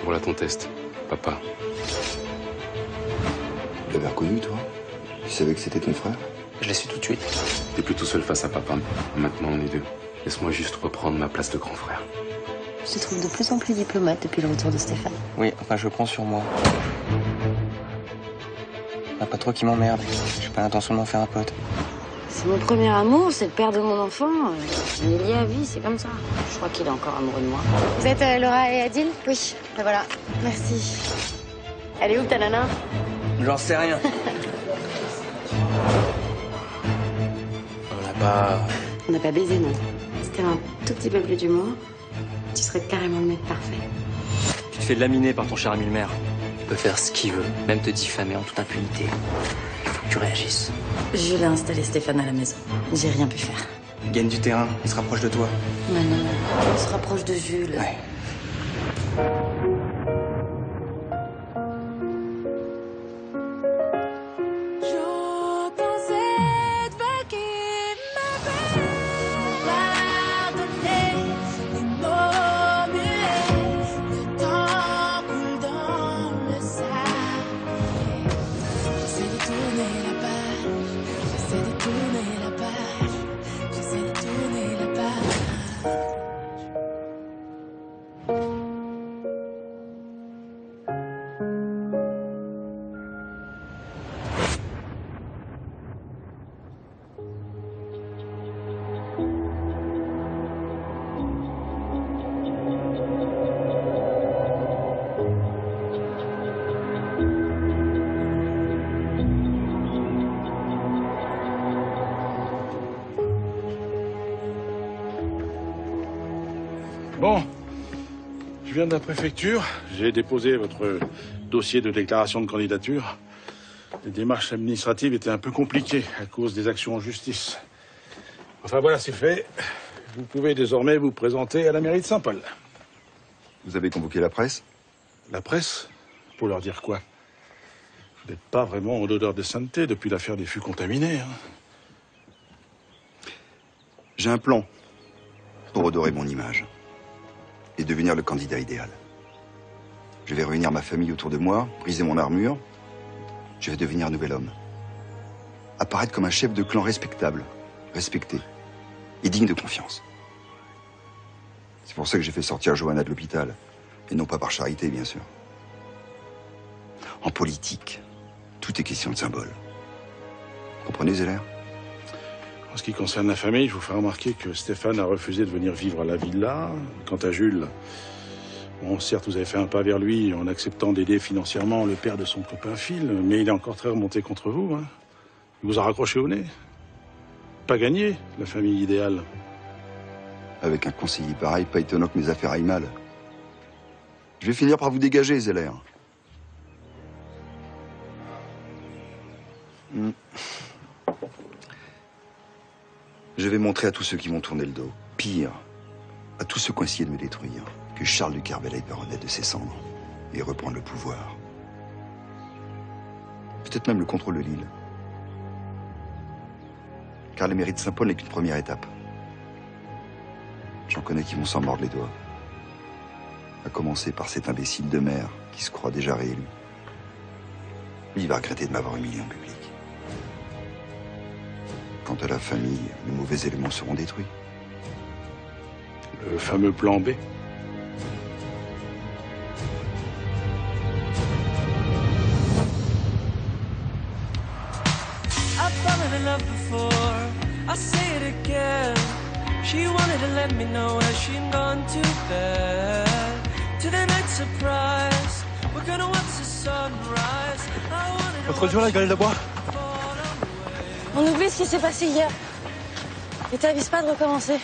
Voilà ton test, papa. Tu l'avais reconnu, toi? Tu savais que c'était ton frère? Je l'ai su tout de suite. T'es plus tout seul face à papa. Maintenant, on est deux. Laisse-moi juste reprendre ma place de grand frère. Je te trouve de plus en plus diplomate depuis le retour de Stéphane. Oui, enfin, je prends sur moi. Pas trop qui m'emmerde. J'ai pas l'intention de m'en faire un pote. C'est mon premier amour, c'est le père de mon enfant. On est liés à vie, c'est comme ça. Je crois qu'il est encore amoureux de moi. Vous êtes Laura et Adil? Oui. Ben voilà, merci. Elle est où ta nana? J'en sais rien. On n'a pas baisé, non. C'était un tout petit peu plus d'humour. Tu serais carrément le mec parfait. Tu te fais laminer par ton cher ami le maire. Il peut faire ce qu'il veut, même te diffamer en toute impunité. Il faut que tu réagisses. Jules a installé Stéphane à la maison. J'ai rien pu faire. Il gagne du terrain, il se rapproche de toi. Non, on se rapproche de Jules. Ouais. Bon, je viens de la préfecture. J'ai déposé votre dossier de déclaration de candidature. Les démarches administratives étaient un peu compliquées à cause des actions en justice. Enfin voilà, c'est fait. Vous pouvez désormais vous présenter à la mairie de Saint-Paul. Vous avez convoqué la presse? La presse? Pour leur dire quoi? Vous n'êtes pas vraiment en odeur de sainteté depuis l'affaire des fûts contaminés. Hein. J'ai un plan pour redorer mon image et devenir le candidat idéal. Je vais réunir ma famille autour de moi, briser mon armure. Je vais devenir un nouvel homme. Apparaître comme un chef de clan respectable, respecté et digne de confiance. C'est pour ça que j'ai fait sortir Johanna de l'hôpital. Et non pas par charité, bien sûr. En politique, tout est question de symbole. Comprenez, Zeller? En ce qui concerne la famille, je vous fais remarquer que Stéphane a refusé de venir vivre à la villa. Quant à Jules, bon, certes, vous avez fait un pas vers lui en acceptant d'aider financièrement le père de son copain Phil, mais il est encore très remonté contre vous. Hein. Il vous a raccroché au nez. Pas gagné, la famille idéale. Avec un conseiller pareil, pas étonnant que mes affaires aillent mal. Je vais finir par vous dégager, Zeller. Je vais montrer à tous ceux qui m'ont tourné le dos, pire, à tous ceux qui ont essayé de me détruire, que Charles de Kervella peut renaître de ses cendres et reprendre le pouvoir. Peut-être même le contrôle de l'île. Car la mairie de Saint-Paul n'est qu'une première étape. J'en connais qui vont s'en mordre les doigts. À commencer par cet imbécile de maire qui se croit déjà réélu. Lui, il va regretter de m'avoir humilié en public. Quant à la famille, les mauvais éléments seront détruits. Le fameux plan B. I've fallen in love before, I'll say it again. She wanted to let me know as she'd gone to bed. To the night surprise, we're gonna watch the sunrise. Votre jour, la gueule de bois. On oublie ce qui s'est passé hier. Et t'avises pas de recommencer.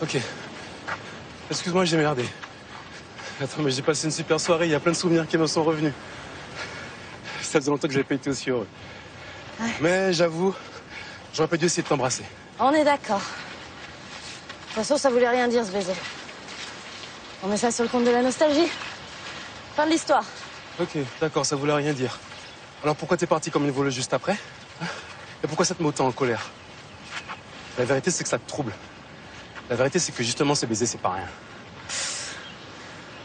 Ok. Excuse-moi, j'ai merdé. Attends, mais j'ai passé une super soirée, il y a plein de souvenirs qui me sont revenus. Ça faisait longtemps que j'avais pas été aussi heureux. Ouais. Mais j'avoue, j'aurais pas dû essayer de t'embrasser. On est d'accord. De toute façon, ça voulait rien dire, ce baiser. On met ça sur le compte de la nostalgie. Fin de l'histoire. Ok, d'accord, ça voulait rien dire. Alors pourquoi t'es parti comme une voleuse juste après? Et pourquoi ça te met autant en colère? La vérité, c'est que ça te trouble. La vérité, c'est que justement, ce baiser, c'est pas rien.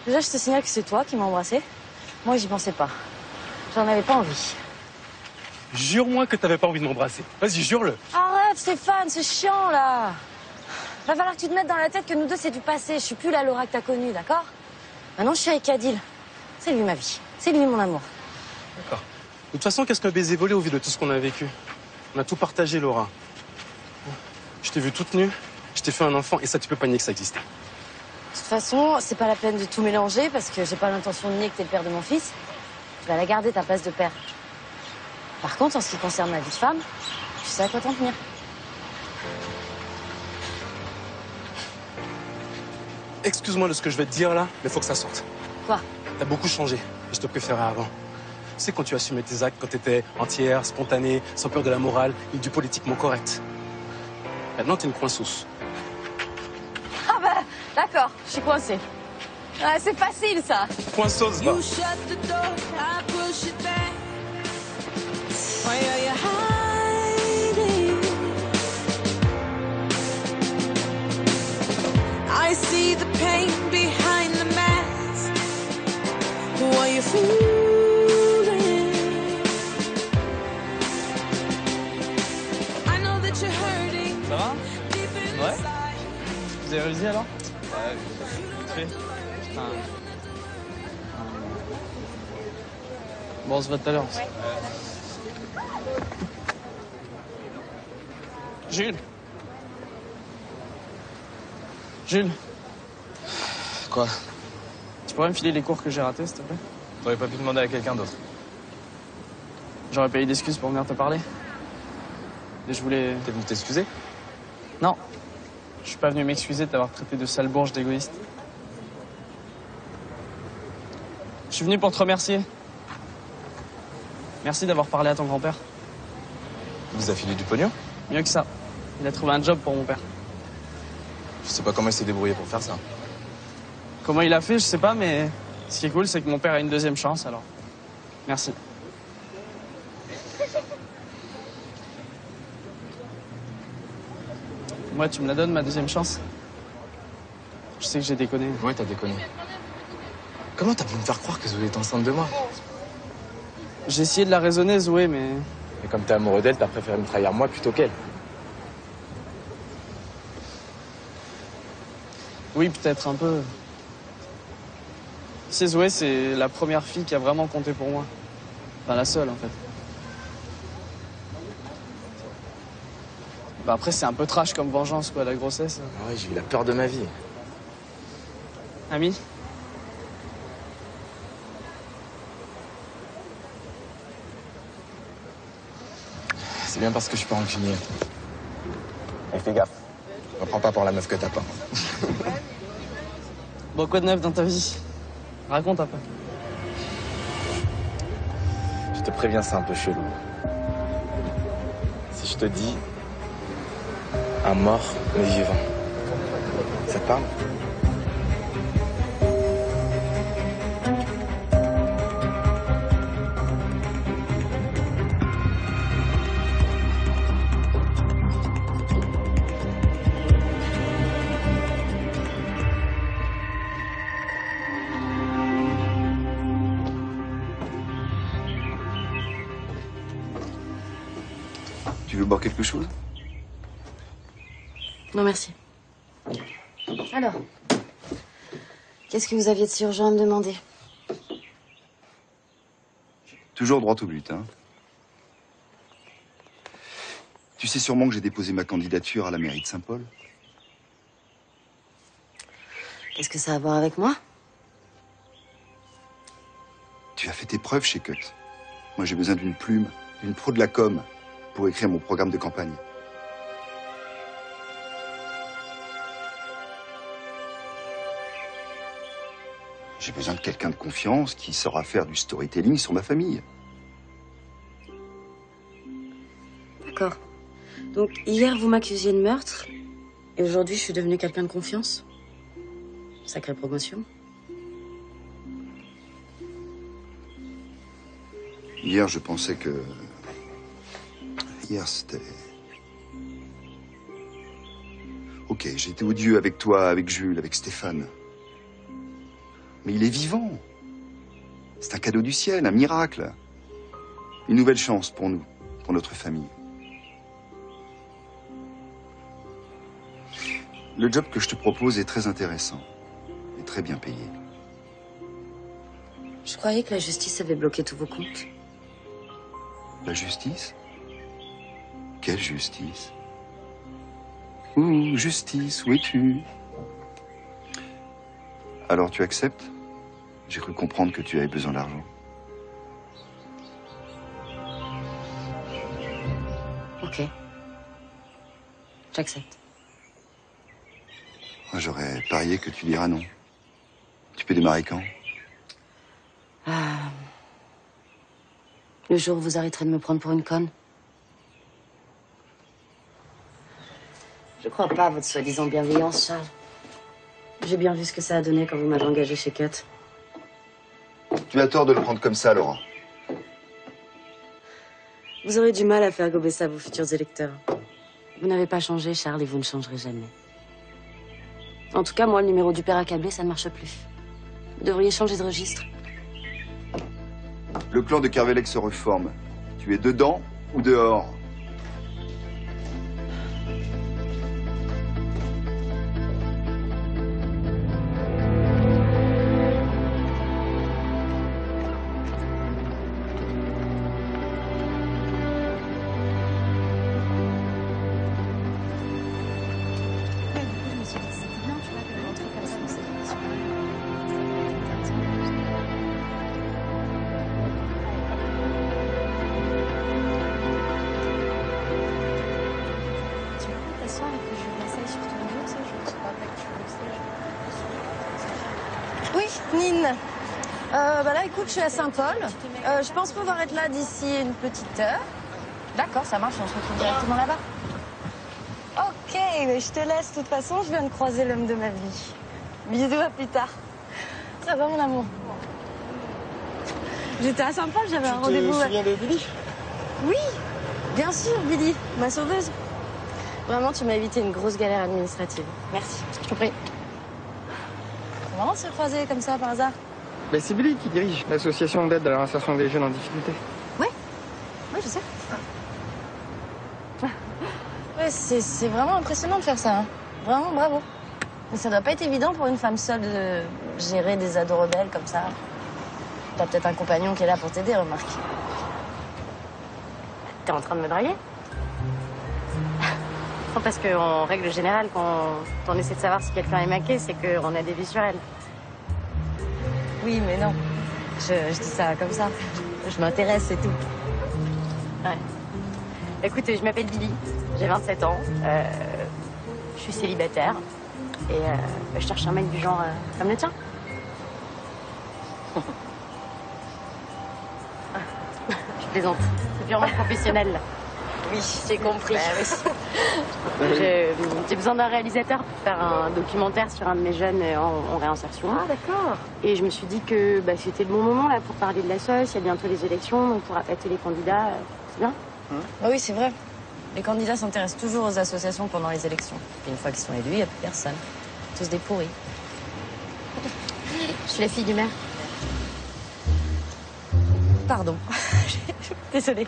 Déjà, je te signale que c'est toi qui m'as embrassé. Moi, j'y pensais pas. J'en avais pas envie. Jure-moi que t'avais pas envie de m'embrasser. Vas-y, jure-le. Arrête, Stéphane, c'est chiant, là. Va falloir que tu te mettes dans la tête que nous deux, c'est du passé. Je suis plus la Laura que t'as connue, d'accord? Maintenant, je suis avec Adil. C'est lui ma vie. C'est lui mon amour. D'accord. De toute façon, qu'est-ce qu'un baiser volé au vu de tout ce qu'on a vécu? On a tout partagé, Laura. Je t'ai vue toute nue, je t'ai fait un enfant, et ça, tu peux pas nier que ça existait. De toute façon, c'est pas la peine de tout mélanger parce que j'ai pas l'intention de nier que t'es le père de mon fils. Tu vas la garder, ta place de père. Par contre, en ce qui concerne ma vie de femme, tu sais à quoi t'en tenir. Excuse-moi de ce que je vais te dire là, mais faut que ça sorte. Quoi? T'as beaucoup changé, et je te préférais avant. Tu sais, quand tu assumais tes actes, quand t'étais entière, spontanée, sans peur de la morale, et du politiquement correct. Maintenant, t'es une coinsousse. Ah bah, d'accord, je suis coincée. Ouais, c'est facile, ça. Coinsauce, va. You shut the door, I push it back. Why are you hiding? I see the pain behind the mask. Who are you fooling? I know that you're hurting. Ça va? Deep Ouais. inside. Vous avez réussi alors? Ouais, vite fait. Putain. Bon, on se voit tout à l'heure. Jules. Jules. Quoi? Tu pourrais me filer les cours que j'ai ratés, s'il te plaît? T'aurais pas pu demander à quelqu'un d'autre. J'aurais pas eu d'excuses pour venir te parler. Et je voulais... T'es venu t'excuser? Non. Je suis pas venu m'excuser de t'avoir traité de sale bourge d'égoïste. Je suis venu pour te remercier. Merci d'avoir parlé à ton grand-père. Il vous a filé du pognon? Mieux que ça. Il a trouvé un job pour mon père. Je sais pas comment il s'est débrouillé pour faire ça. Comment il a fait, je sais pas, mais ce qui est cool, c'est que mon père a une deuxième chance, alors. Merci. Moi, tu me la donnes, ma deuxième chance? Je sais que j'ai déconné. Ouais, t'as déconné. Comment t'as pu me faire croire que Zoé est enceinte de moi? J'ai essayé de la raisonner, Zoé, mais... Et comme t'es amoureux d'elle, t'as préféré me trahir moi plutôt qu'elle. Oui, peut-être un peu. Tu sais, Zoé, c'est la première fille qui a vraiment compté pour moi. Enfin, la seule, en fait. Bah après, c'est un peu trash comme vengeance, quoi, la grossesse. Ah ouais, j'ai eu la peur de ma vie. Ami? C'est bien parce que je suis pas rancunier. Et fais gaffe. Ne prends pas pour la meuf que t'as pas. Bon, quoi de neuf dans ta vie? Raconte un peu. Je te préviens, c'est un peu chelou. Si je te dis un mort mais vivant, ça te parle? Tu veux boire quelque chose? Non, merci. Alors, qu'est-ce que vous aviez de si urgent à me demander? Toujours droit au but, hein. Tu sais sûrement que j'ai déposé ma candidature à la mairie de Saint-Paul. Qu'est-ce que ça a à voir avec moi? Tu as fait tes preuves chez Cut. Moi, j'ai besoin d'une plume, d'une pro de la com pour écrire mon programme de campagne. J'ai besoin de quelqu'un de confiance qui saura faire du storytelling sur ma famille. D'accord. Donc, hier, vous m'accusiez de meurtre, et aujourd'hui, je suis devenue quelqu'un de confiance? Sacrée promotion. Hier, je pensais que... Hier, c'était... Ok, j'étais odieux avec toi, avec Jules, avec Stéphane. Mais il est vivant. C'est un cadeau du ciel, un miracle. Une nouvelle chance pour nous, pour notre famille. Le job que je te propose est très intéressant et très bien payé. Je croyais que la justice avait bloqué tous vos comptes. La justice? Quelle justice? Ouh, justice, où es-tu? Alors tu acceptes? J'ai cru comprendre que tu avais besoin d'argent. Ok. J'accepte. Moi, j'aurais parié que tu diras non. Tu peux démarrer quand? Le jour où vous arrêterez de me prendre pour une conne. Je crois pas à votre soi-disant bienveillance, Charles. J'ai bien vu ce que ça a donné quand vous m'avez engagé chez Cut. Tu as tort de le prendre comme ça, Laura. Vous aurez du mal à faire gober ça à vos futurs électeurs. Vous n'avez pas changé, Charles, et vous ne changerez jamais. En tout cas, moi, le numéro du père accablé, ça ne marche plus. Vous devriez changer de registre. Le clan de Kervelec se reforme. Tu es dedans ou dehors? Oui, Nine. Bah là, écoute, je suis à Saint-Paul. Je pense pouvoir être là d'ici une petite heure. D'accord, ça marche, on se retrouve directement là-bas. Ok, mais je te laisse. De toute façon, je viens de croiser l'homme de ma vie. Bisous, à plus tard. Ça va, mon amour? J'étais à Saint-Paul, j'avais un rendez-vous. Tu te souviens de Billy? Oui, bien sûr, Billy, ma sauveuse. Vraiment, tu m'as évité une grosse galère administrative. Merci, je t'en prie. C'est marrant de se croiser comme ça par hasard. Ben, c'est Billy qui dirige l'association d'aide à la réinsertion des jeunes en difficulté. Oui, je sais. Ouais, c'est vraiment impressionnant de faire ça. Hein. Vraiment, bravo. Mais ça doit pas être évident pour une femme seule de gérer des ados rebelles comme ça. T'as peut-être un compagnon qui est là pour t'aider, remarque. T'es en train de me draguer? Non, parce qu'en règle générale, quand on essaie de savoir si quelqu'un est maqué, c'est qu'on a des vues sur elle. Oui, mais non. Je dis ça comme ça. Je m'intéresse, c'est tout. Ouais. Écoute, je m'appelle Billy, j'ai 27 ans, je suis célibataire et je cherche un mec du genre comme le tien. Je plaisante, c'est purement professionnel. Oui, j'ai compris. J'ai besoin d'un réalisateur pour faire un documentaire sur un de mes jeunes en réinsertion. Ah, d'accord. Et je me suis dit que c'était le bon moment là pour parler de la sauce. Il y a bientôt les élections, donc pour appâter les candidats, c'est bien. Ah oui, c'est vrai. Les candidats s'intéressent toujours aux associations pendant les élections. Et une fois qu'ils sont élus, il n'y a plus personne. Tous des pourris. Je suis la fille du maire. Pardon. Désolée.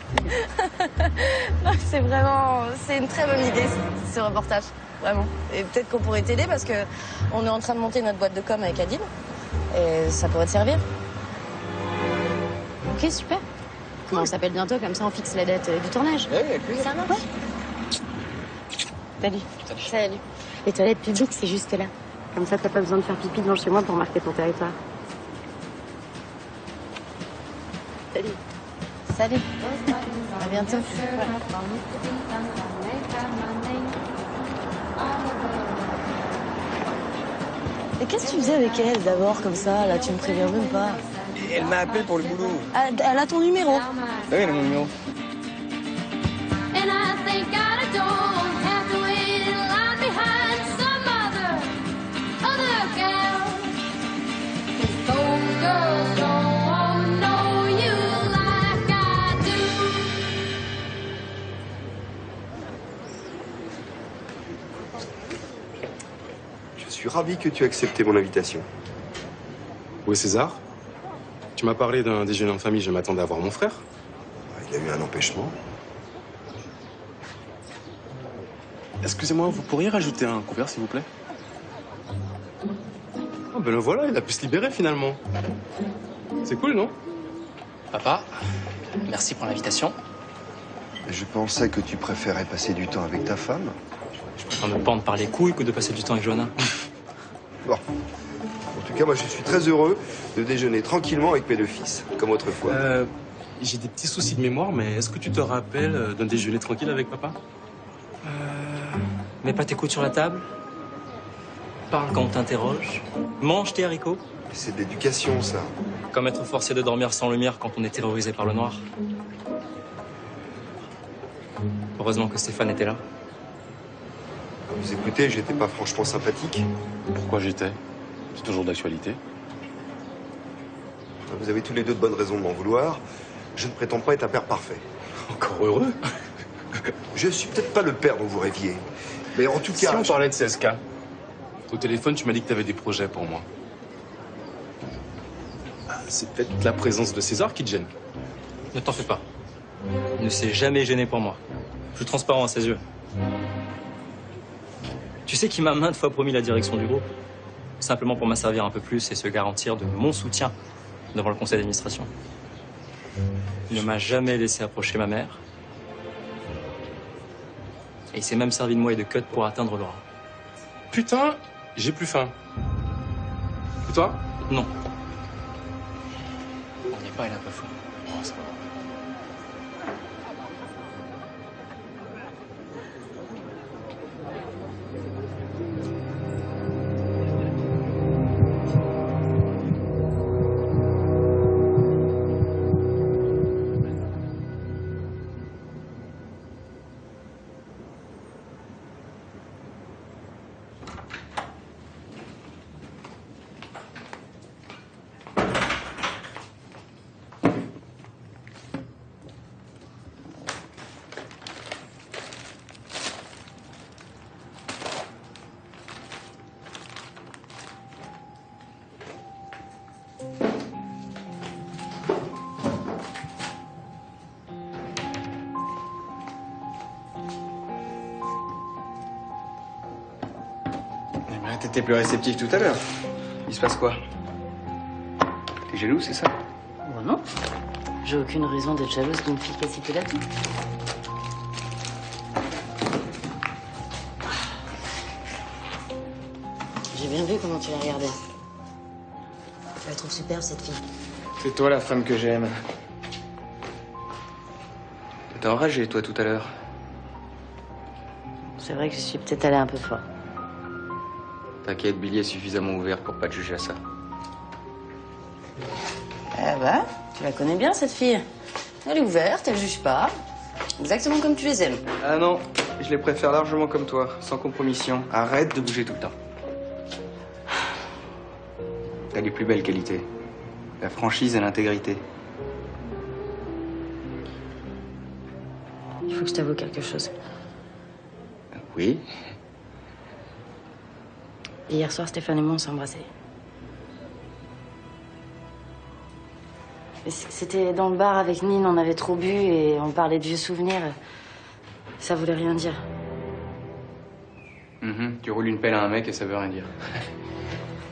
C'est une très bonne idée, ce reportage. Vraiment. Et peut-être qu'on pourrait t'aider parce qu'on est en train de monter notre boîte de com avec Adil. Et ça pourrait te servir. Ok, super. Comment on s'appelle bientôt, comme ça on fixe la date du tournage. Oui, avec lui. Ça marche. Ouais. Salut. Les toilettes publiques, c'est juste là. Comme ça, t'as pas besoin de faire pipi devant chez moi pour marquer ton territoire. Salut. Salut. À bientôt. Et qu'est-ce que tu faisais avec elle d'abord, comme ça? Là, tu me préviens même pas. Elle m'a appelé pour le boulot. Elle a ton numéro. Ah oui, elle a mon numéro. Je suis ravi que tu aies accepté mon invitation. Où est César? Tu m'as parlé d'un déjeuner en famille, je m'attendais à voir mon frère. Il a eu un empêchement. Excusez-moi, vous pourriez rajouter un couvert, s'il vous plaît? Oh, ben le voilà, il a pu se libérer finalement. C'est cool, non? Papa, merci pour l'invitation. Je pensais que tu préférais passer du temps avec ta femme. Je préfère me pendre par les couilles que de passer du temps avec Johanna. Bon. En tout cas, moi, je suis très heureux de déjeuner tranquillement avec mes deux fils, comme autrefois. J'ai des petits soucis de mémoire, mais est-ce que tu te rappelles d'un déjeuner tranquille avec papa? Mets pas tes coudes sur la table. Parle quand on t'interroge. Mange tes haricots. C'est de l'éducation, ça. Comme être forcé de dormir sans lumière quand on est terrorisé par le noir. Heureusement que Stéphane était là. Vous écoutez, j'étais pas franchement sympathique. Pourquoi j'étais? C'est toujours d'actualité. Vous avez tous les deux de bonnes raisons de m'en vouloir. Je ne prétends pas être un père parfait. Encore heureux. Je suis peut-être pas le père dont vous rêviez. Mais en tout cas... Si on parlait de CSK, au téléphone, tu m'as dit que tu avais des projets pour moi. C'est peut-être la présence de César qui te gêne. Ne t'en fais pas. Il ne s'est jamais gêné pour moi. Je suis transparent à ses yeux. Tu sais qu'il m'a maintes fois promis la direction du groupe. Simplement pour m'asservir un peu plus et se garantir de mon soutien devant le conseil d'administration. Il ne m'a jamais laissé approcher ma mère. Et il s'est même servi de moi et de Cut pour atteindre Laura. Putain, j'ai plus faim. Et toi? Non. On n'est pas, il a pas faim. Oh, ça va. T'étais plus réceptif tout à l'heure. Il se passe quoi? T'es jaloux, c'est ça? Bon, non. J'ai aucune raison d'être jalouse d'une fille qui a cité là-dessus. J'ai bien vu comment tu l'as regardée. Je la trouve superbe, cette fille. C'est toi la femme que j'aime. T'étais enragé, toi, tout à l'heure. C'est vrai que je suis peut-être allée un peu fort. T'inquiète, Billy est suffisamment ouvert pour pas te juger à ça. Eh ben, tu la connais bien, cette fille. Elle est ouverte, elle juge pas. Exactement comme tu les aimes. Ah non, je les préfère largement comme toi, sans compromission. Arrête de bouger tout le temps. T'as les plus belles qualités. La franchise et l'intégrité. Il faut que je t'avoue quelque chose. Oui. Hier soir, Stéphane et moi, on s'est embrassés. C'était dans le bar avec Nine, on avait trop bu et on parlait de vieux souvenirs. Ça voulait rien dire. Tu roules une pelle à un mec et ça veut rien dire.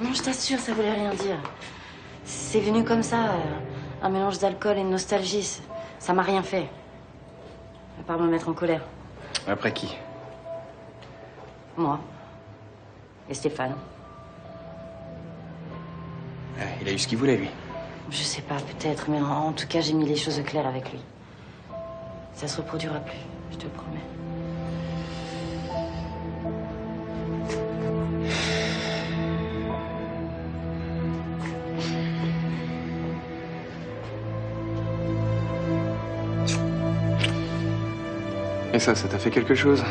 Non, je t'assure, ça voulait rien dire. C'est venu comme ça, un mélange d'alcool et de nostalgie. Ça m'a rien fait. À part me mettre en colère. Après qui? Moi. Et Stéphane. Il a eu ce qu'il voulait, lui. Je sais pas, peut-être, mais en tout cas, j'ai mis les choses au clair avec lui. Ça se reproduira plus, je te le promets. Et ça t'a fait quelque chose?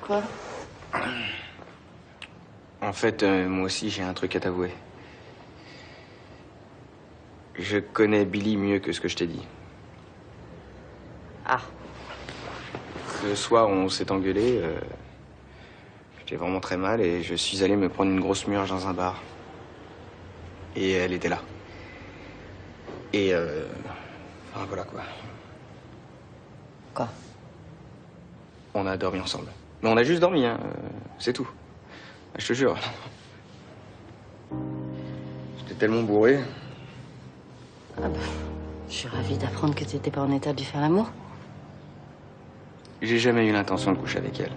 Quoi? En fait, moi aussi, j'ai un truc à t'avouer. Je connais Billy mieux que ce que je t'ai dit. Ah. Le soir, on s'est engueulé. J'étais vraiment très mal et je suis allé me prendre une grosse murge dans un bar. Et elle était là. Et enfin, voilà quoi. Quoi? On a dormi ensemble. Mais on a juste dormi, hein. C'est tout. Je te jure. J'étais tellement bourré. Ah bah, je suis ravie d'apprendre que tu n'étais pas en état de lui faire l'amour. J'ai jamais eu l'intention de coucher avec elle.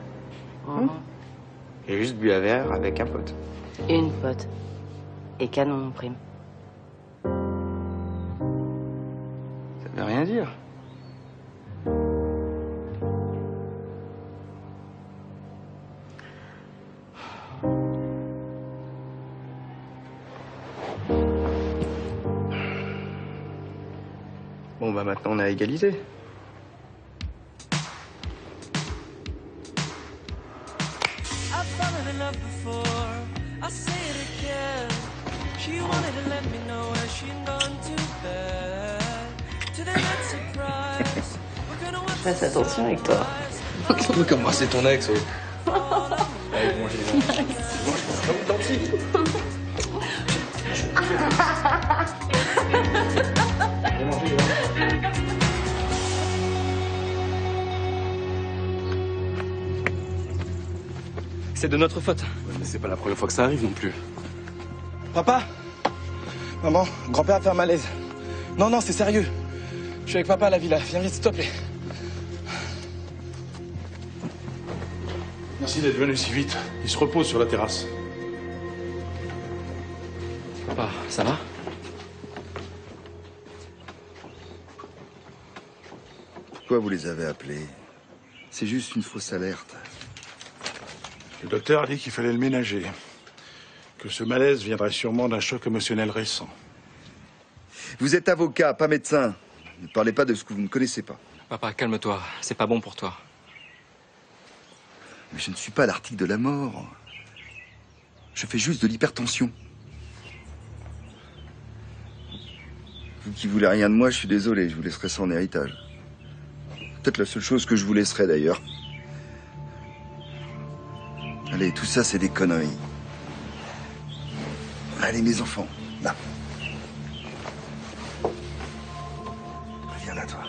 J'ai juste bu un verre avec un pote. Une pote. Et canon, mon prime. Ça veut rien dire. Bon, bah maintenant on a égalisé. I've fallen in love before. I say it again. She wanted to let me know where she'd gone to bed. To their net surprise. We're gonna watch the Fais attention avec toi. Oui, comme moi, c'est ton ex. Oh. Allez, mangez les dents. C'est de notre faute. Ouais, mais c'est pas la première fois que ça arrive non plus. Papa? Maman, grand-père a fait un malaise. Non, non, c'est sérieux. Je suis avec papa à la villa. Viens vite, s'il te plaît. Merci d'être venu si vite. Il se repose sur la terrasse. Papa, ça va? Pourquoi vous les avez appelés? C'est juste une fausse alerte. Le docteur a dit qu'il fallait le ménager. Que ce malaise viendrait sûrement d'un choc émotionnel récent. Vous êtes avocat, pas médecin. Ne parlez pas de ce que vous ne connaissez pas. Papa, calme-toi. C'est pas bon pour toi. Mais je ne suis pas à l'article de la mort. Je fais juste de l'hypertension. Vous qui voulez rien de moi, je suis désolé, je vous laisserai ça en héritage. Peut-être la seule chose que je vous laisserai d'ailleurs. Allez, tout ça, c'est des conneries. Allez, mes enfants, là. Viens là, toi.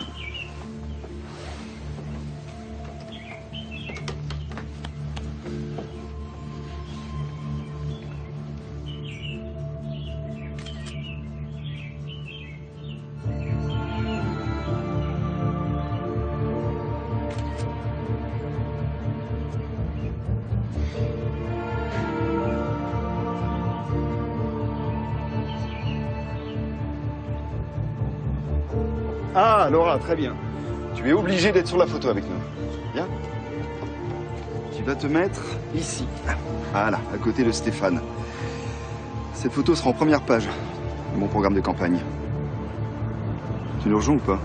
Ah, Laura, très bien. Tu es obligée d'être sur la photo avec nous. Bien. Tu vas te mettre ici. Voilà, à côté de Stéphane. Cette photo sera en première page de mon programme de campagne. Tu nous rejoins ou pas?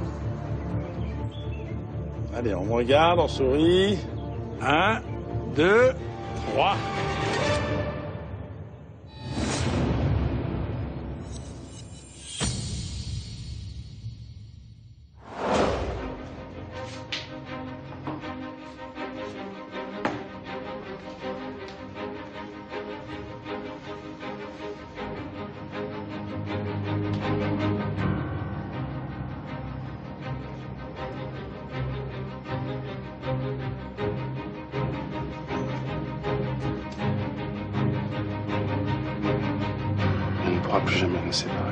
Allez, on me regarde, on sourit. 1, 2, 3. On ne pourra plus jamais nous séparer.